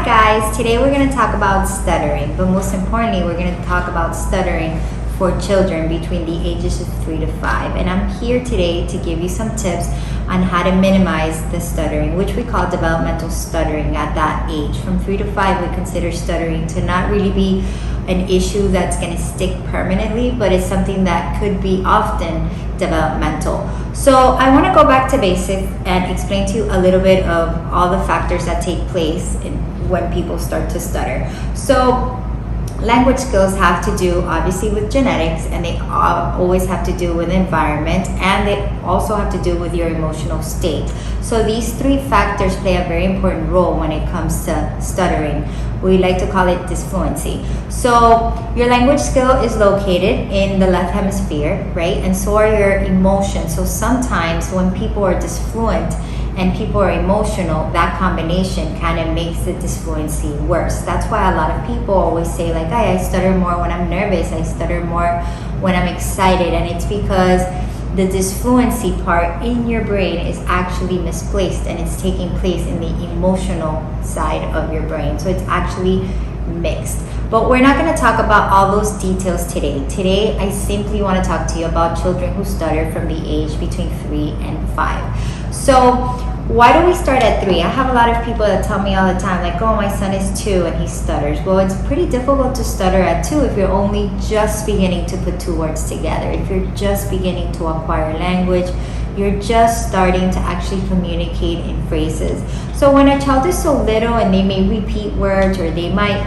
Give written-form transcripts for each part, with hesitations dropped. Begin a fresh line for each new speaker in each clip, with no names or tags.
Hi guys, today we're going to talk about stuttering, but most importantly we're going to talk about stuttering for children between the ages of 3 to 5. And I'm here today to give you some tips on how to minimize the stuttering, which we call developmental stuttering at that age. From 3 to 5 we consider stuttering to not really be an issue that's going to stick permanently, but it's something that could be often developmental. So I want to go back to basics and explain to you a little bit of all the factors that take place when people start to stutter. So language skills have to do obviously with genetics, and they always have to do with environment, and they also have to do with your emotional state. So these three factors play a very important role when it comes to stuttering. We like to call it disfluency. So your language skill is located in the left hemisphere, right? And so are your emotions. So sometimes when people are disfluent and people are emotional, that combination kind of makes the disfluency worse. That's why a lot of people always say like, I stutter more when I'm nervous, I stutter more when I'm excited. And it's because the disfluency part in your brain is actually misplaced, and it's taking place in the emotional side of your brain. So it's actually mixed. But we're not going to talk about all those details today. Today, I simply want to talk to you about children who stutter from the age between 3 and 5. So why do we start at 3? I have a lot of people that tell me all the time, like, oh, my son is 2 and he stutters. Well, it's pretty difficult to stutter at 2 if you're only just beginning to put two words together. If you're just beginning to acquire language, you're just starting to actually communicate in phrases. So when a child is so little and they may repeat words, or they might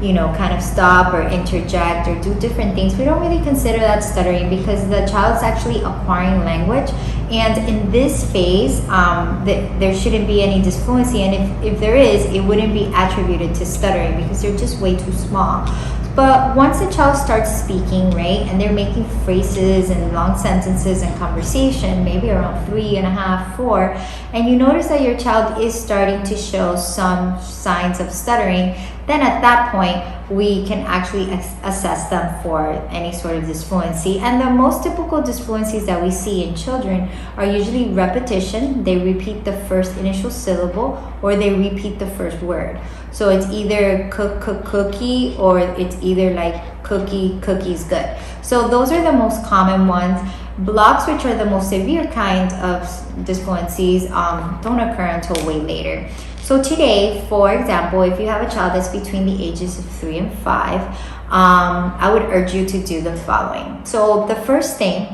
kind of stop or interject or do different things, we don't really consider that stuttering, because the child's actually acquiring language. And in this phase, there shouldn't be any disfluency. And if there is, it wouldn't be attributed to stuttering because they're just way too small. But once a child starts speaking, right, and they're making phrases and long sentences and conversation, maybe around 3.5, 4, and you notice that your child is starting to show some signs of stuttering, then at that point, we can actually assess them for any sort of disfluency. And the most typical disfluencies that we see in children are usually repetition. They repeat the first initial syllable, or they repeat the first word. So it's either cookie, or it's either like cookie's good. So those are the most common ones. Blocks, which are the most severe kind of disfluencies, don't occur until way later. So today, for example, if you have a child that's between the ages of 3 and 5, I would urge you to do the following. So the first thing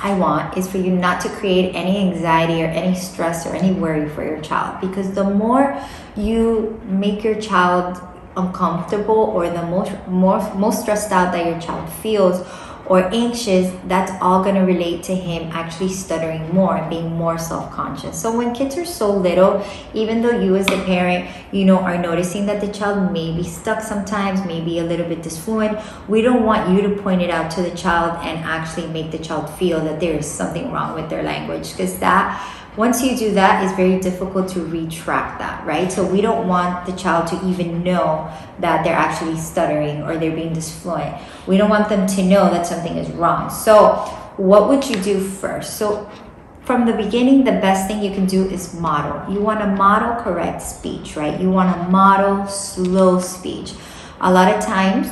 I want is for you not to create any anxiety or any stress or any worry for your child, because the more you make your child uncomfortable, or the most stressed out that your child feels, or anxious, that's all going to relate to him actually stuttering more and being more self-conscious. So when kids are so little, even though you as the parent, are noticing that the child may be stuck sometimes, maybe a little bit disfluent, we don't want you to point it out to the child and actually make the child feel that there is something wrong with their language, because once you do that, it's very difficult to retract that, right? So we don't want the child to even know that they're actually stuttering or they're being disfluent. We don't want them to know that something is wrong. So what would you do first? So from the beginning, the best thing you can do is model. You want to model correct speech, right? You want to model slow speech. A lot of times,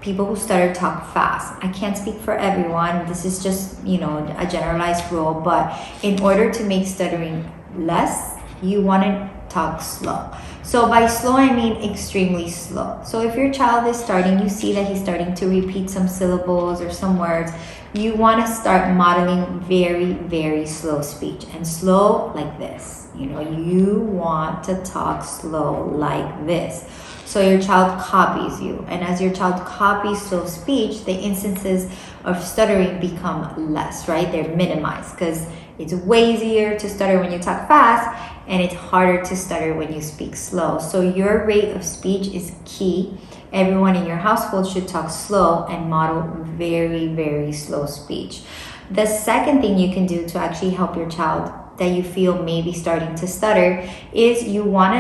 people who stutter talk fast. I can't speak for everyone. This is just, a generalized rule. But in order to make stuttering less, you want to talk slow. So by slow, I mean extremely slow. So if your child is starting, you see that he's starting to repeat some syllables or some words, you want to start modeling very, very slow speech. And slow like this. You want to talk slow like this. So your child copies you. And as your child copies slow speech, the instances of stuttering become less, right? They're minimized, because it's way easier to stutter when you talk fast, and it's harder to stutter when you speak slow. So your rate of speech is key. Everyone in your household should talk slow and model very, very slow speech. The second thing you can do to actually help your child that you feel may be starting to stutter is you want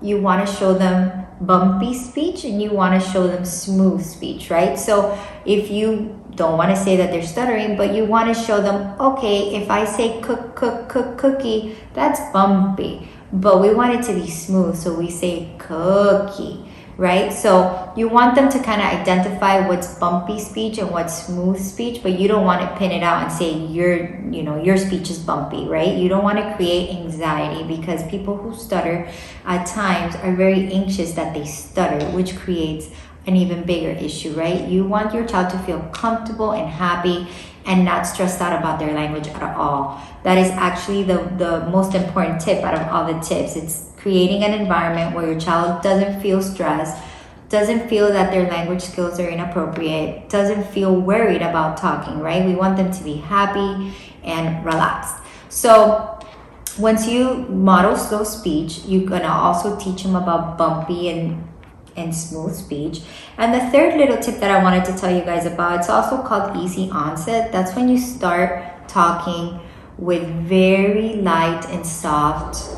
to show them bumpy speech, and you want to show them smooth speech, right? So if you don't want to say that they're stuttering, but you want to show them, okay, if I say cookie, that's bumpy. but we want it to be smooth, so we say cookie, right? So you want them to kind of identify what's bumpy speech and what's smooth speech, but you don't want to pin it out and say your speech is bumpy, right? You don't want to create anxiety, because people who stutter at times are very anxious that they stutter, which creates an even bigger issue, right? You want your child to feel comfortable and happy and not stressed out about their language at all. That is actually the most important tip out of all the tips. It's creating an environment where your child doesn't feel stressed, doesn't feel that their language skills are inappropriate, doesn't feel worried about talking, right? We want them to be happy and relaxed. So once you model slow speech, you're gonna also teach them about bumpy and smooth speech. And the third little tip that I wanted to tell you guys about, it's also called easy onset. That's when you start talking with very light and soft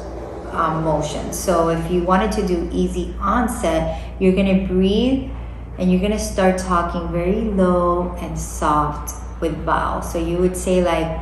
motions. So if you wanted to do easy onset, you're gonna breathe and you're gonna start talking very low and soft with vowels. So you would say like,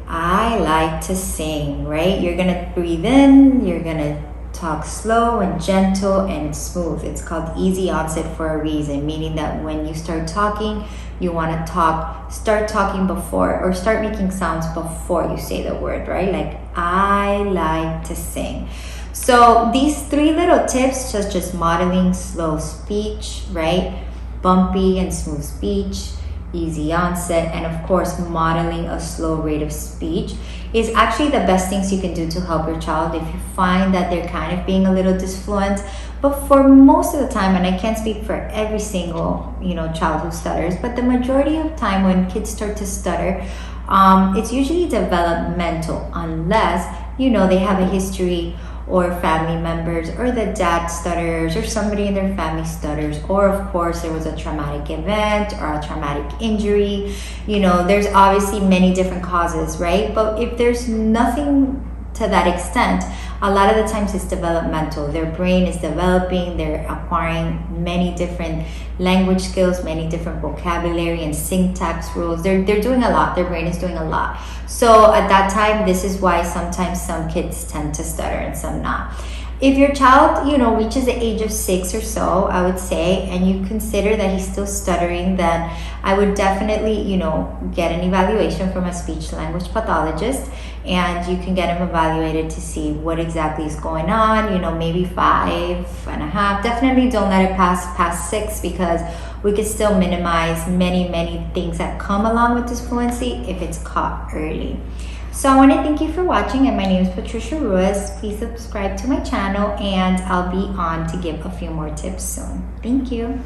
I like to sing, right? You're gonna breathe in, you're gonna talk slow and gentle and smooth. It's called easy onset for a reason, meaning that when you start talking, you want to start talking before, or start making sounds before you say the word, right? Like, I like to sing. So these three little tips, just modeling slow speech, right? Bumpy and smooth speech, easy onset, and of course modeling a slow rate of speech, is actually the best things you can do to help your child if you find that they're kind of being a little disfluent. But for most of the time, and I can't speak for every single child who stutters, but the majority of time when kids start to stutter, it's usually developmental, unless they have a history, or family members, or the dad stutters, or somebody in their family stutters, or of course there was a traumatic event or a traumatic injury. There's obviously many different causes, right? But if there's nothing to that extent, a lot of the times it's developmental. Their brain is developing, they're acquiring many different language skills, many different vocabulary and syntax rules. They're doing a lot. Their brain is doing a lot. So at that time, this is why sometimes some kids tend to stutter and some not. If your child, reaches the age of 6 or so, I would say, and you consider that he's still stuttering, then I would definitely, get an evaluation from a speech language pathologist, and you can get him evaluated to see what exactly is going on, maybe 5.5. Definitely don't let it pass 6, because we could still minimize many things that come along with this fluency if it's caught early. So I want to thank you for watching, and my name is Patricia Ruiz. Please subscribe to my channel, and I'll be on to give a few more tips soon. Thank you.